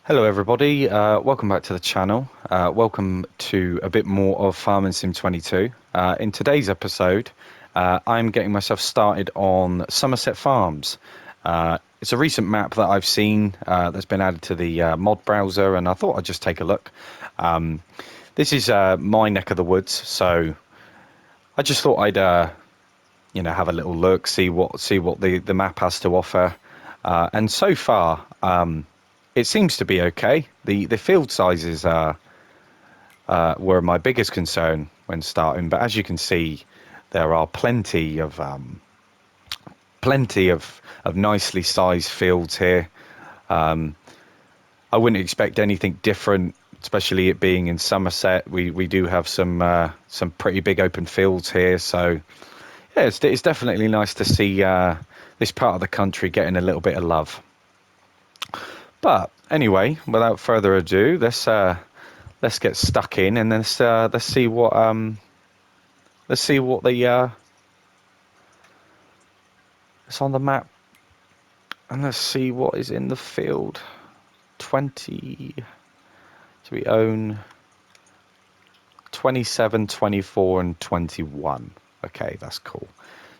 Hello everybody, welcome back to the channel. Welcome to a bit more of Farming Sim 22. In today's episode, I'm getting myself started on Somerset Farms. It's a recent map that I've seen that's been added to the mod browser, and I thought I'd just take a look. This is my neck of the woods, so I just thought I'd have a little look, see what the map has to offer, and so far. It seems to be okay. The field sizes were my biggest concern when starting, but as you can see, there are plenty of nicely sized fields here. I wouldn't expect anything different, especially it being in Somerset. We do have some pretty big open fields here, so yeah, it's definitely nice to see this part of the country getting a little bit of love. But anyway, without further ado, let's get stuck in and let's see what the it's on the map, and let's see what is in the field. 20. So we own 27, 24, and 21. Okay, that's cool.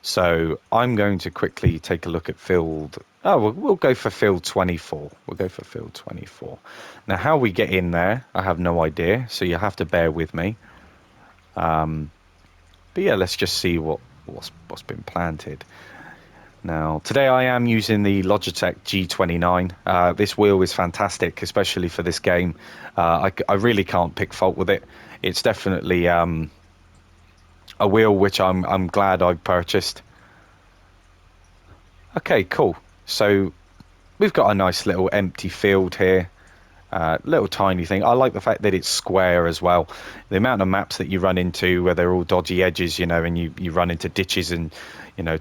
So I'm going to quickly take a look at field. Oh, we'll go for field 24. We'll go for field 24. Now, how we get in there, I have no idea. So you have to bear with me. But yeah, let's just see what's been planted. Now, today I am using the Logitech G29. This wheel is fantastic, especially for this game. I really can't pick fault with it. It's definitely a wheel which I'm glad I purchased. Okay, cool. So we've got a nice little empty field here. Little tiny thing. I like the fact that it's square as well. The amount of maps that you run into where they're all dodgy edges, and you run into ditches and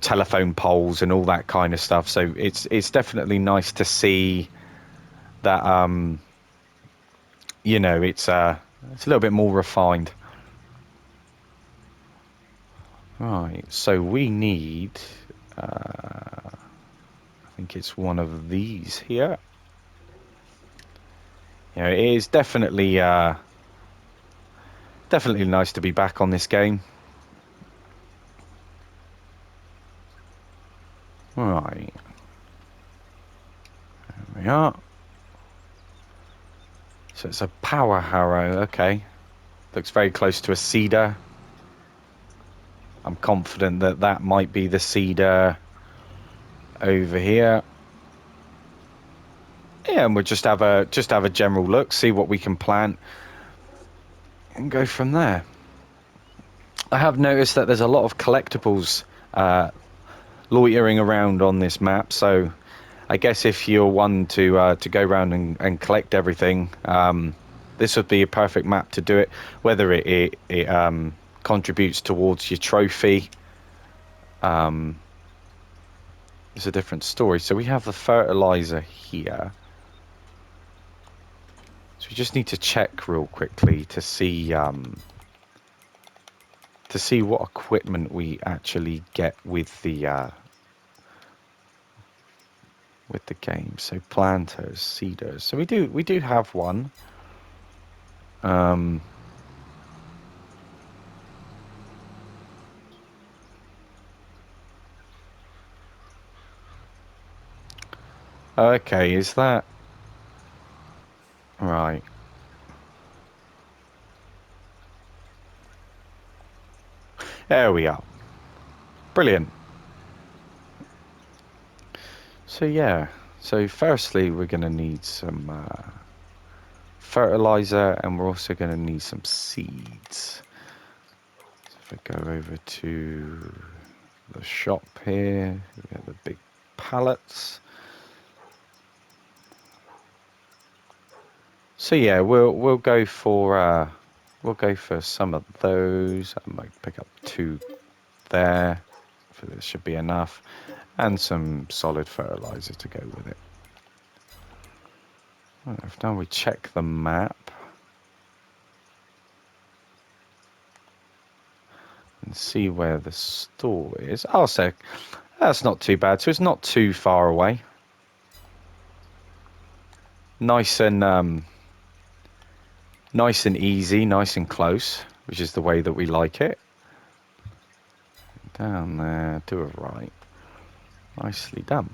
telephone poles and all that kind of stuff. So it's definitely nice to see that it's a little bit more refined. Right. So we need I think it's one of these here. It is definitely nice to be back on this game. Right. There we are. So it's a power harrow, okay. Looks very close to a cedar. I'm confident that that might be the cedar over here. Yeah, and we'll just have a general look, see what we can plant, and go from there. I have noticed that there's a lot of collectibles loitering around on this map, so I guess if you're one to go around and collect everything, this would be a perfect map to do it. Whether it contributes towards your trophy, it's a different story. So we have the fertilizer here. So we just need to check real quickly to see what equipment we actually get with the game. So planters, seeders. So we do have one. Okay, is that right? There we are. Brilliant. So yeah. So firstly, we're going to need some fertilizer, and we're also going to need some seeds. So if I go over to the shop here, we have the big pallets. So yeah, we'll go for some of those. I might pick up 2 there. So this should be enough, and some solid fertilizer to go with it. If now we check the map and see where the store is. Oh, so that's not too bad. So it's not too far away. nice and easy, nice and close, which is the way that we like it. Down there, to a right. Nicely done.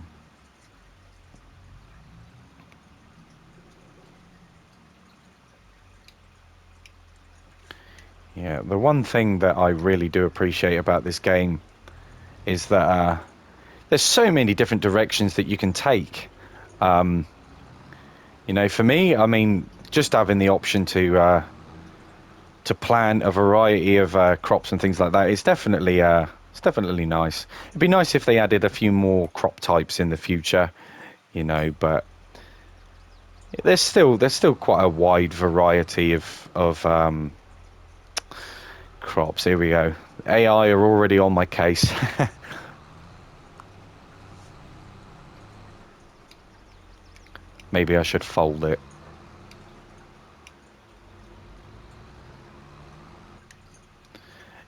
Yeah, the one thing that I really do appreciate about this game is that there's so many different directions that you can take. You know, for me, I mean, just having the option to plant a variety of crops and things like that is definitely nice. It'd be nice if they added a few more crop types in the future, you know, but there's still quite a wide variety of crops. Here we go. AI are already on my case. Maybe I should fold it.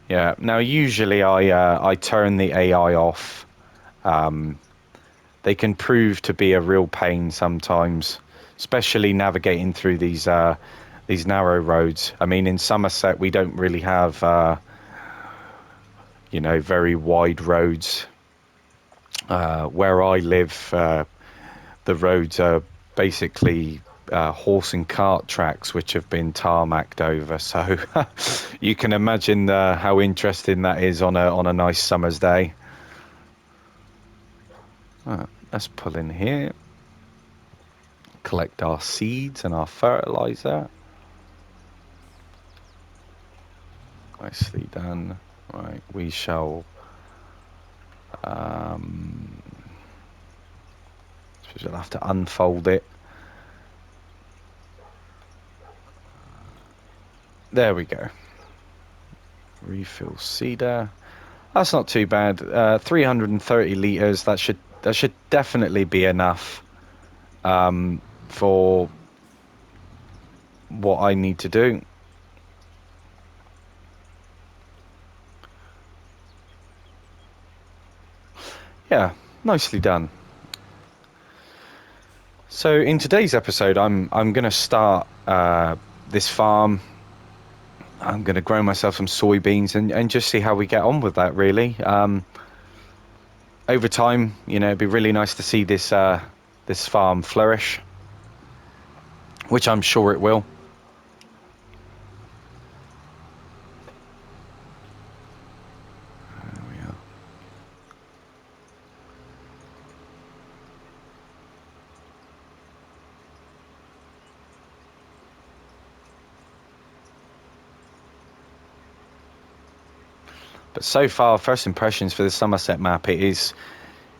Yeah. Now, usually I turn the AI off. They can prove to be a real pain sometimes, especially navigating through these narrow roads. I mean, in Somerset, we don't really have you know, very wide roads. Where I live, the roads are basically horse and cart tracks which have been tarmacked over. So you can imagine how interesting that is on a nice summer's day. Let's pull in here, collect our seeds and our fertilizer. Nicely done. Right, we shall suppose we'll have to unfold it. There we go. Refill cedar. That's not too bad. 330 liters. That should definitely be enough for what I need to do. Yeah, nicely done. So in today's episode, I'm going to start this farm. I'm going to grow myself some soybeans and just see how we get on with that. Really, over time, you know, it'd be really nice to see this this farm flourish, which I'm sure it will. There we are. But so far, first impressions for the Somerset map, it is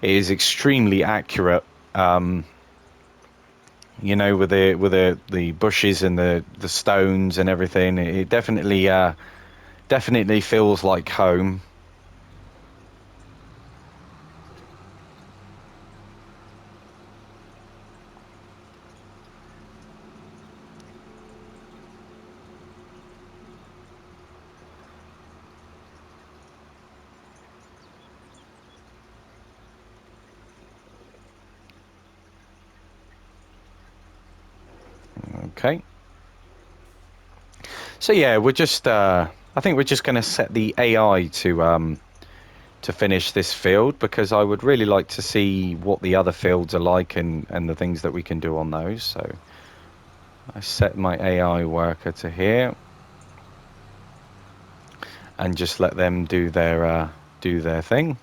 extremely accurate. You know, with the bushes and the stones and everything, it definitely feels like home. Okay. So yeah, we're just I think we're just going to set the AI to finish this field, because I would really like to see what the other fields are like and the things that we can do on those. So I set my AI worker to here and just let them do their thing.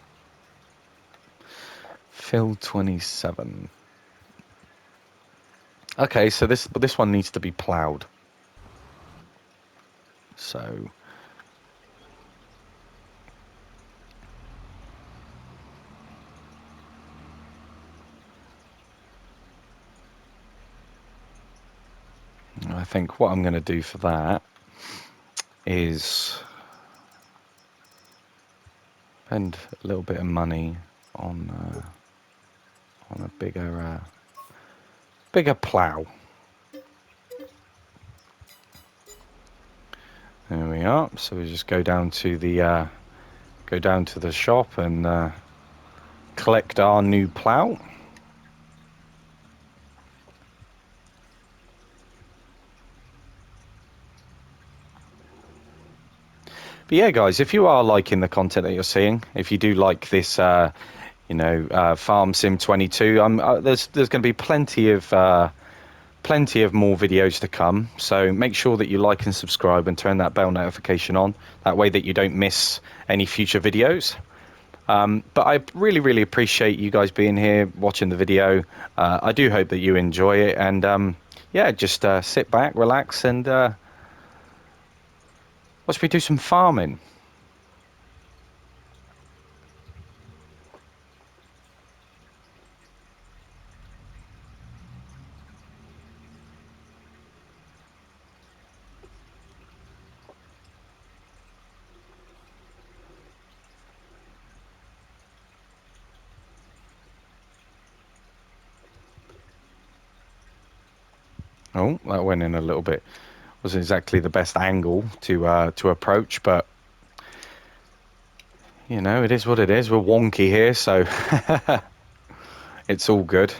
Field 27. Okay, so this one needs to be ploughed. So I think what I'm going to do for that is spend a little bit of money on a bigger plough. There we are. So we just go down to the shop and collect our new plough. But yeah, guys, if you are liking the content that you're seeing, if you do like this, Farm Sim 22, there's going to be plenty of more videos to come. So make sure that you like and subscribe and turn that bell notification on. That way that you don't miss any future videos. But I really, really appreciate you guys being here, watching the video. I do hope that you enjoy it. And yeah, just sit back, relax, and watch me do some farming. Oh, that went in a little bit. Wasn't exactly the best angle to approach, but you know, it is what it is. We're wonky here, so it's all good.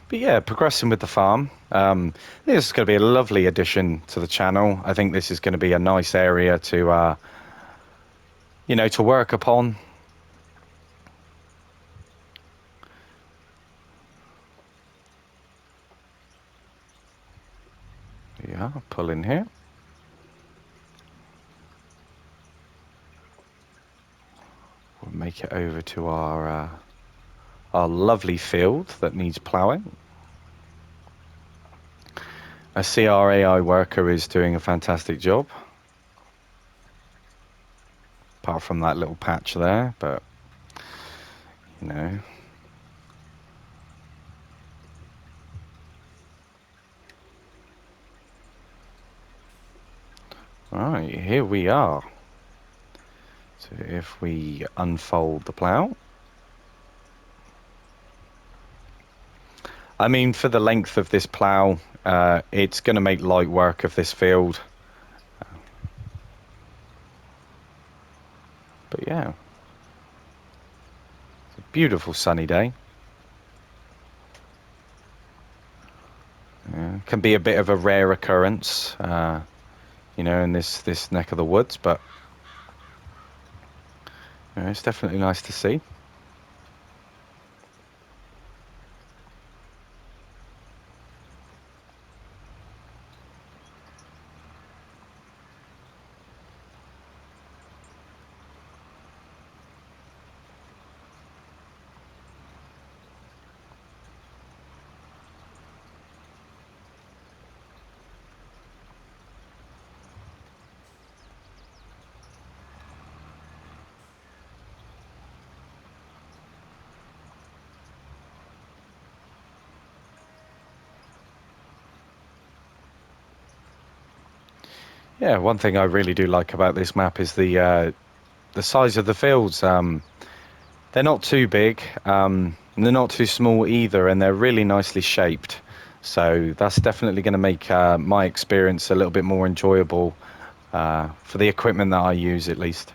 But yeah, progressing with the farm. This is going to be a lovely addition to the channel. I think this is going to be a nice area to, to work upon. Yeah, pull in here. We'll make it over to our lovely field that needs ploughing. I see our AI worker is doing a fantastic job. Apart from that little patch there, but you know. Right, here we are. So if we unfold the plough. I mean, for the length of this plough, it's going to make light work of this field. But yeah, it's a beautiful sunny day. Can be a bit of a rare occurrence, in this neck of the woods, but it's definitely nice to see. Yeah, one thing I really do like about this map is the size of the fields. They're not too big, they're not too small either, and they're really nicely shaped. So that's definitely going to make my experience a little bit more enjoyable for the equipment that I use, at least.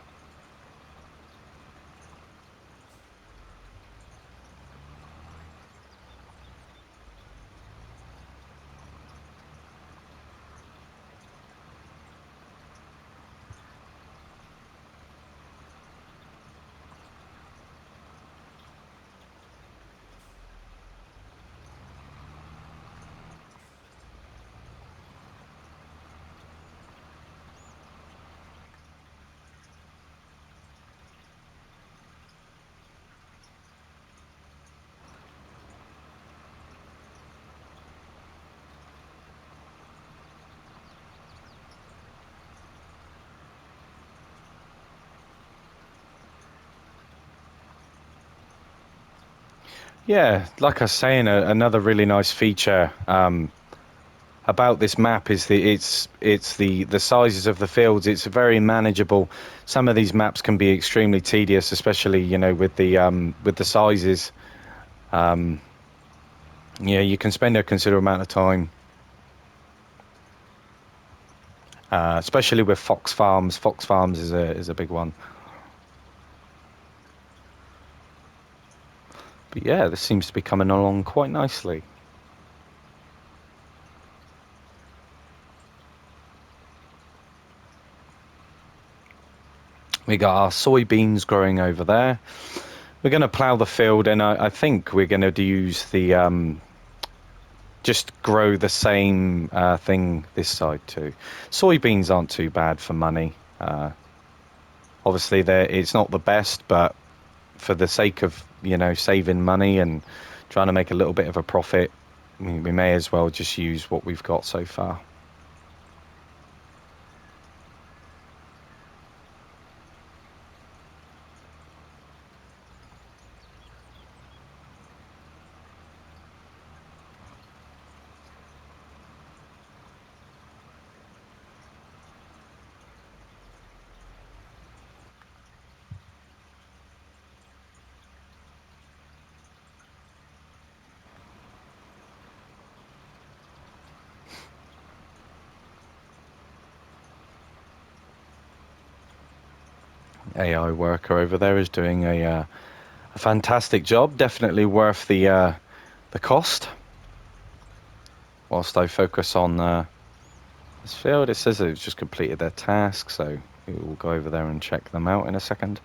Yeah, like I was saying, another really nice feature about this map is the sizes of the fields. It's very manageable. Some of these maps can be extremely tedious, especially with the sizes. Yeah, you can spend a considerable amount of time. especially with fox farms. Fox farms is a big one. But yeah, this seems to be coming along quite nicely. We got our soybeans growing over there. We're going to plough the field, and I think we're going to use the just grow the same thing this side too. Soybeans aren't too bad for money. Obviously, it's not the best, but for the sake of saving money and trying to make a little bit of a profit, we may as well just use what we've got so far. AI worker over there is doing a fantastic job. Definitely worth the cost. Whilst I focus on this field, it says it's just completed their task, so we'll go over there and check them out in a second.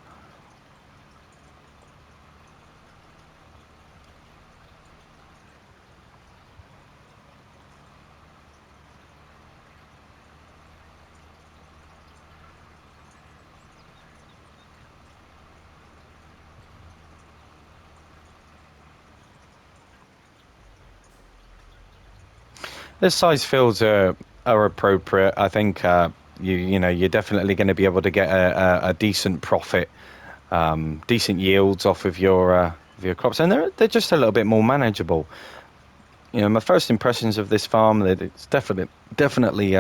This size fields are appropriate. I think you're definitely going to be able to get a decent profit, decent yields off of your crops, and they're just a little bit more manageable. My first impressions of this farm, that it's definitely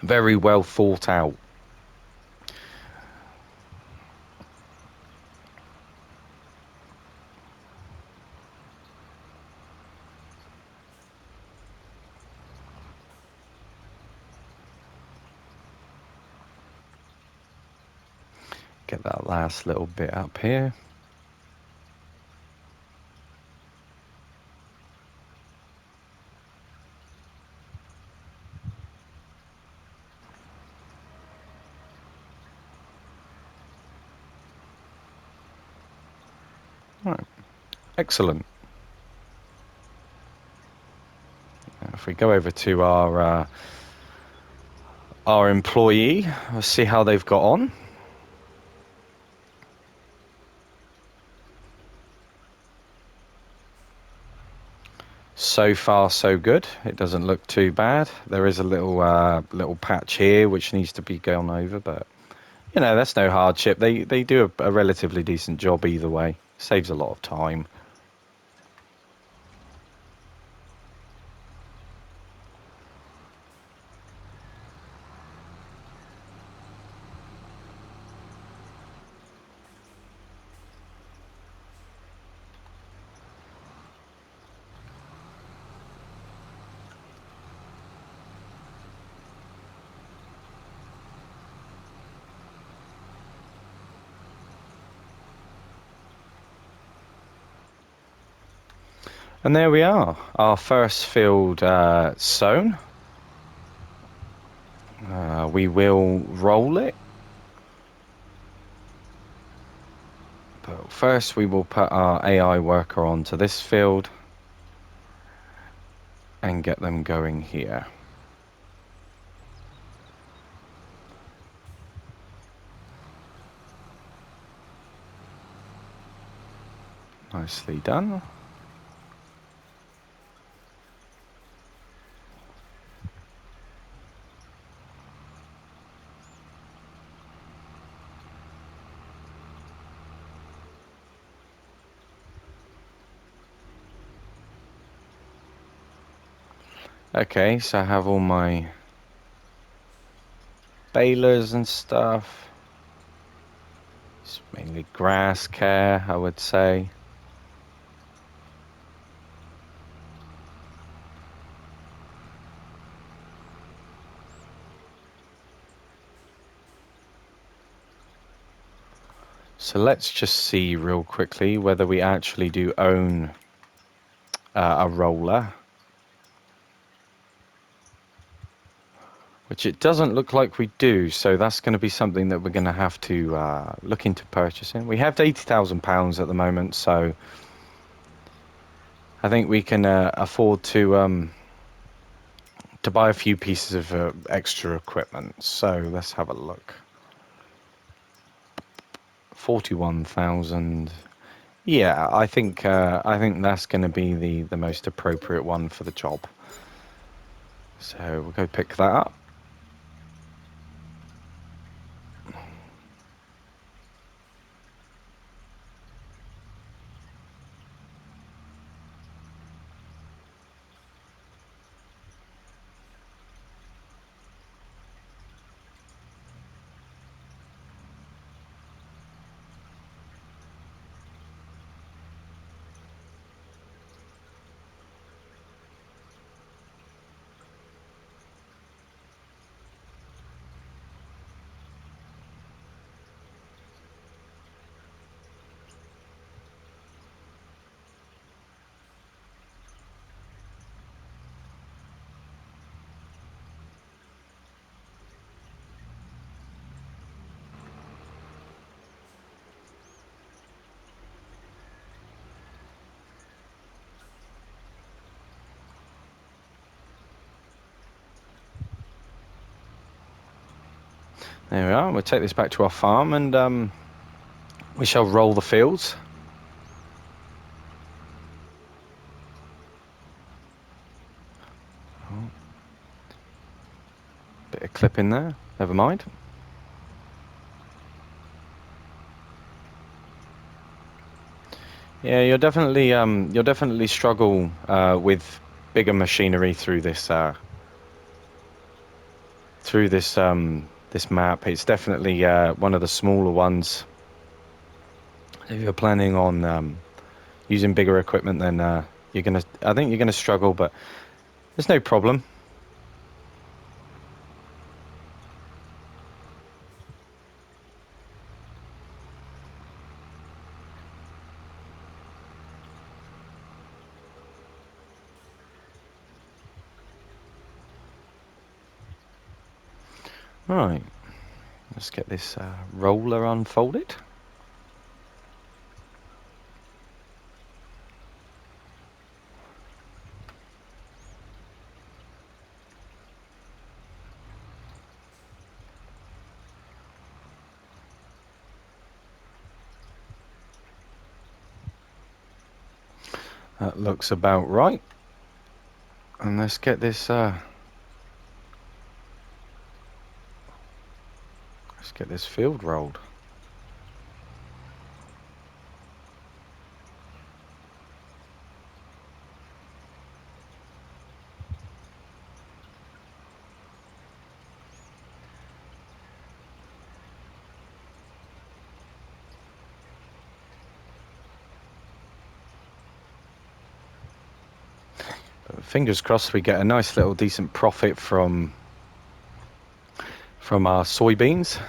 very well thought out. Get that last little bit up here. Right. Excellent. If we go over to our employee, we'll see how they've got on. So far, so good. It doesn't look too bad. There is a little patch here which needs to be gone over, but that's no hardship. They do a relatively decent job either way. Saves a lot of time. And there we are, our first field sown. We will roll it. But first we will put our AI worker onto this field and get them going here. Nicely done. Okay, so I have all my balers and stuff. It's mainly grass care, I would say. So let's just see real quickly whether we actually do own a roller. Which it doesn't look like we do, so that's going to be something that we're going to have to look into purchasing. We have £80,000 at the moment, so I think we can afford to buy a few pieces of extra equipment. So let's have a look. 41,000. Yeah, I think that's going to be the most appropriate one for the job. So we'll go pick that up. There we are. We'll take this back to our farm and we shall roll the fields. Bit of clip in there. Never mind. Yeah, you'll definitely struggle with bigger machinery through this this map. It's definitely one of the smaller ones. If you're planning on using bigger equipment, then I think you're gonna struggle, but there's no problem. Right, let's get this roller unfolded. That looks about right. And let's get this field rolled. Fingers crossed we get a nice little decent profit from our soybeans.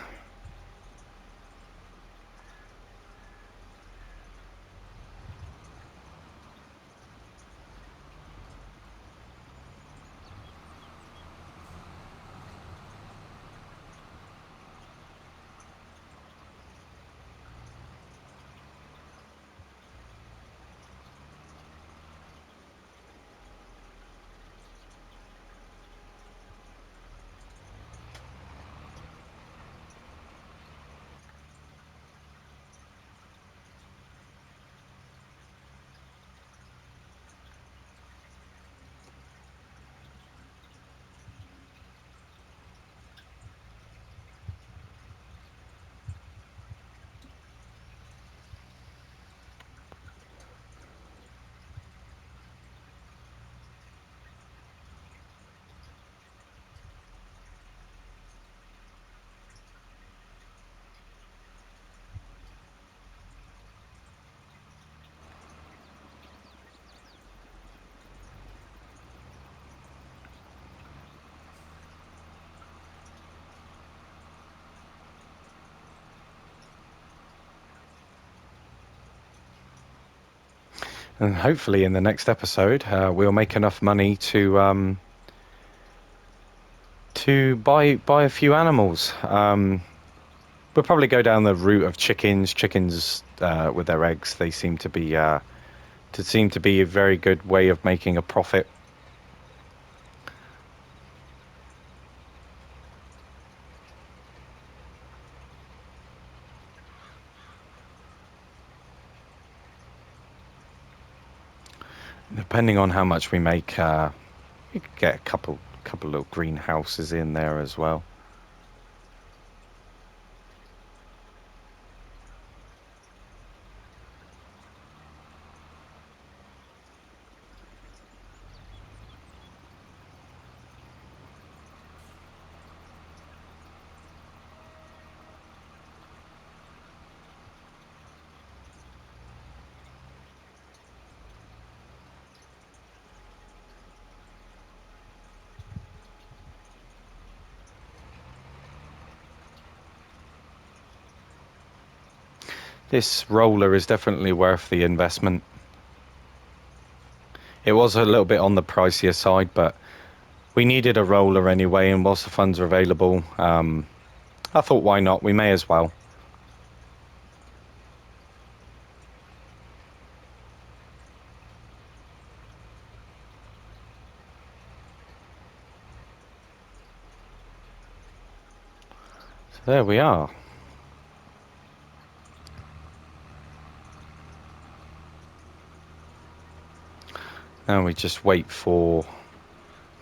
And hopefully in the next episode, we'll make enough money to buy a few animals. We'll probably go down the route of chickens. Chickens with their eggs, they seem to be a very good way of making a profit. Depending on how much we make, you could get a couple of greenhouses in there as well. This roller is definitely worth the investment. It was a little bit on the pricier side, but we needed a roller anyway, and whilst the funds are available, I thought, why not? We may as well. So there we are. Now we just wait for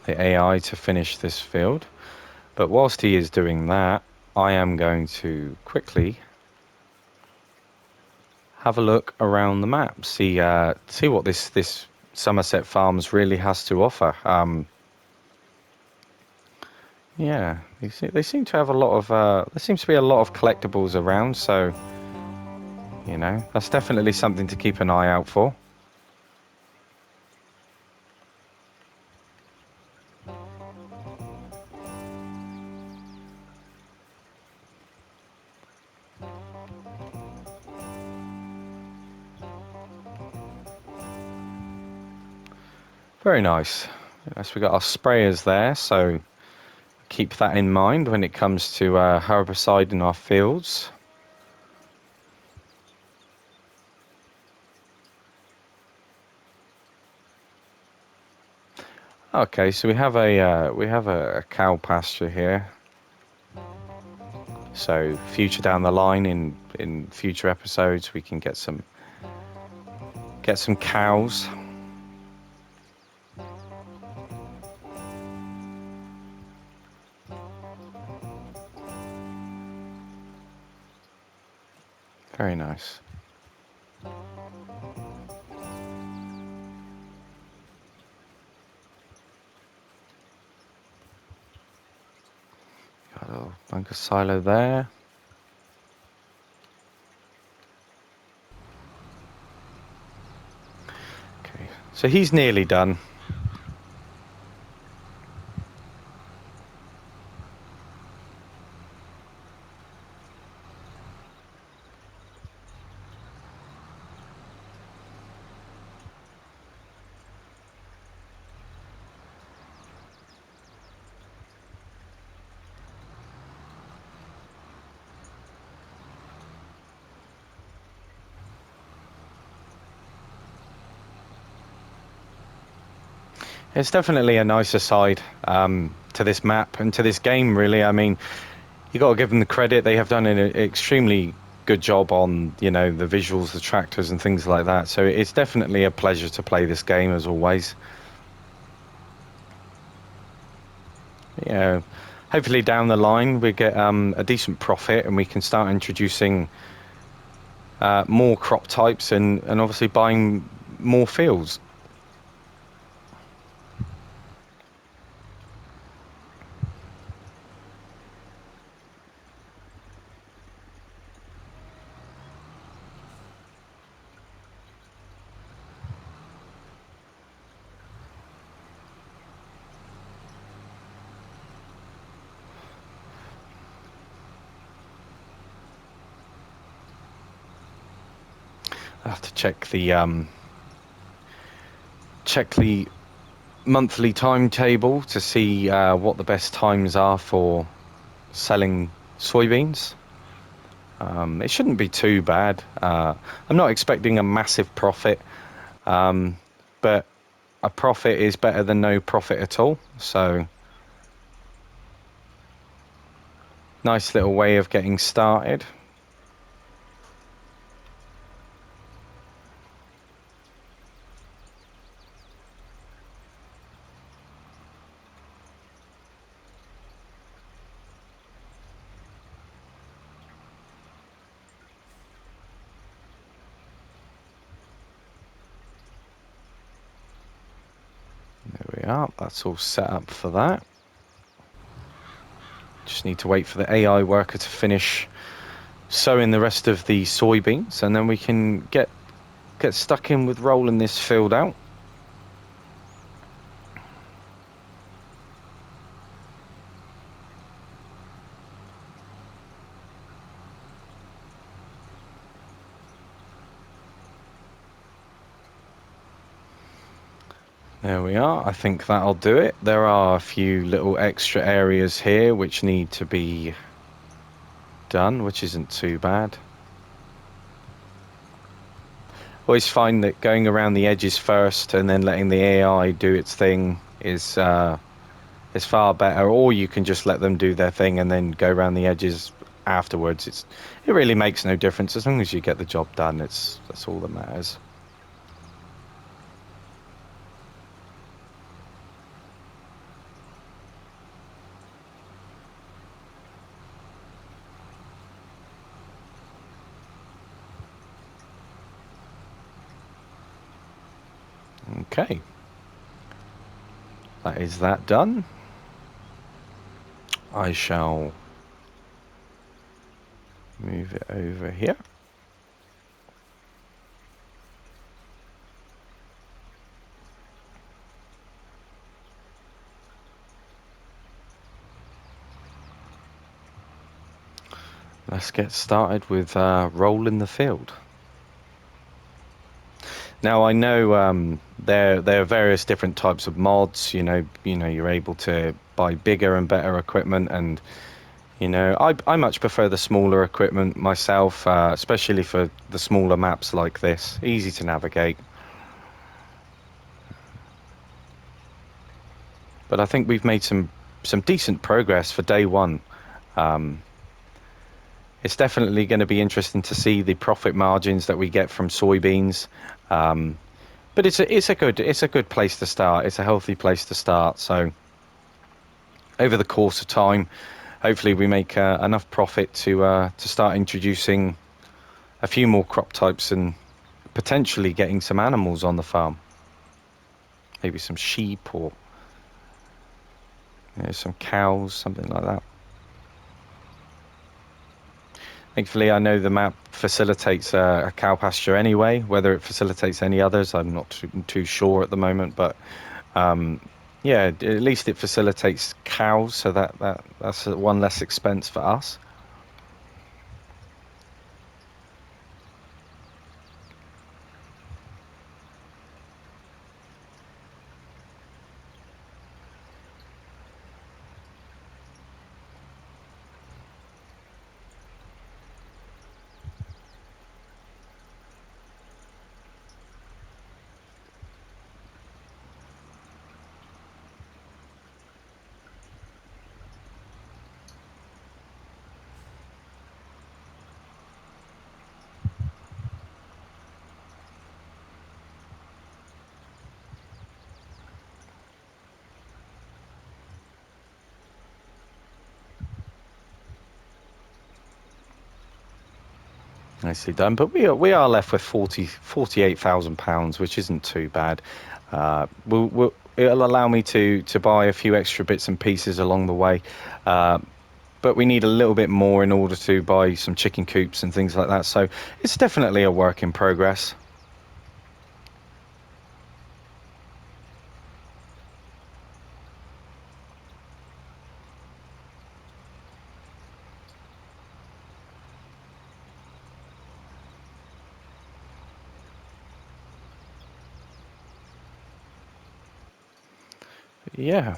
the AI to finish this field. But whilst he is doing that, I am going to quickly have a look around the map, see what this Somerset Farms really has to offer. Yeah, they seem to have a lot of there seems to be a lot of collectibles around, so you know that's definitely something to keep an eye out for. Very nice. Yes, we got our sprayers there, so keep that in mind when it comes to herbicide in our fields. Okay, so we have a cow pasture here. So future down the line, in future episodes, we can get some cows. Very nice. Got a little bunker silo there. Okay, so he's nearly done. It's definitely a nicer side to this map and to this game, really. I mean, you got to give them the credit. They have done an extremely good job on, you know, the visuals, the tractors and things like that. So it's definitely a pleasure to play this game, as always. Yeah, hopefully down the line we get a decent profit and we can start introducing more crop types and obviously buying more fields. I have to check the check the monthly timetable to see what the best times are for selling soybeans. It shouldn't be too bad. I'm not expecting a massive profit, but a profit is better than no profit at all. So, nice little way of getting started. There we are. That's all set up for that. Just need to wait for the AI worker to finish sowing the rest of the soybeans, and then we can get stuck in with rolling this field out. There we are. I think that'll do it. There are a few little extra areas here which need to be done, which isn't too bad. Always find that going around the edges first and then letting the AI do its thing is far better. Or you can just let them do their thing and then go around the edges afterwards. It really makes no difference as long as you get the job done. That's all that matters. Okay, that is that done. I shall move it over here. Let's get started with rolling the field. Now I know there are various different types of mods. You know you're able to buy bigger and better equipment, and I much prefer the smaller equipment myself, especially for the smaller maps like this. Easy to navigate. But I think we've made some decent progress for day one. It's definitely going to be interesting to see the profit margins that we get from soybeans. But it's a good place to start. It's a healthy place to start. So over the course of time, hopefully we make enough profit to start introducing a few more crop types and potentially getting some animals on the farm. Maybe some sheep or some cows, something like that. Thankfully, I know the map facilitates a cow pasture anyway. Whether it facilitates any others, I'm not too sure at the moment. But yeah, at least it facilitates cows, so that's one less expense for us. Nicely done. But we are left with 48,000 pounds, which isn't too bad. It'll allow me to buy a few extra bits and pieces along the way. But we need a little bit more in order to buy some chicken coops and things like that. So it's definitely a work in progress. yeah,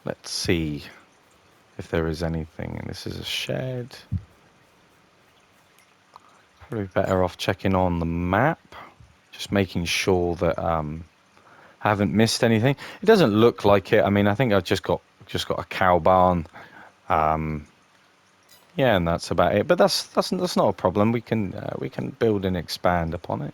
let's see if there is anything. This is a shed. Probably better off checking on the map, just making sure that I haven't missed anything. It doesn't look like it. I mean, I think I've just got a cow barn. Yeah, and that's about it. But that's not a problem. We can build and expand upon it.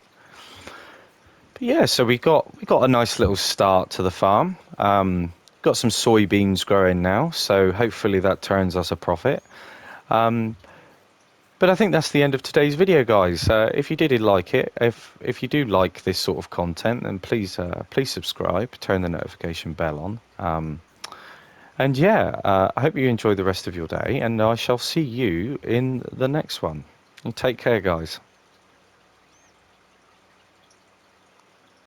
But yeah, so we got a nice little start to the farm. Got some soybeans growing now, so hopefully that turns us a profit. But I think that's the end of today's video, guys. If you did like it, if you do like this sort of content, then please subscribe, turn the notification bell on. And yeah, I hope you enjoy the rest of your day, and I shall see you in the next one. You take care, guys.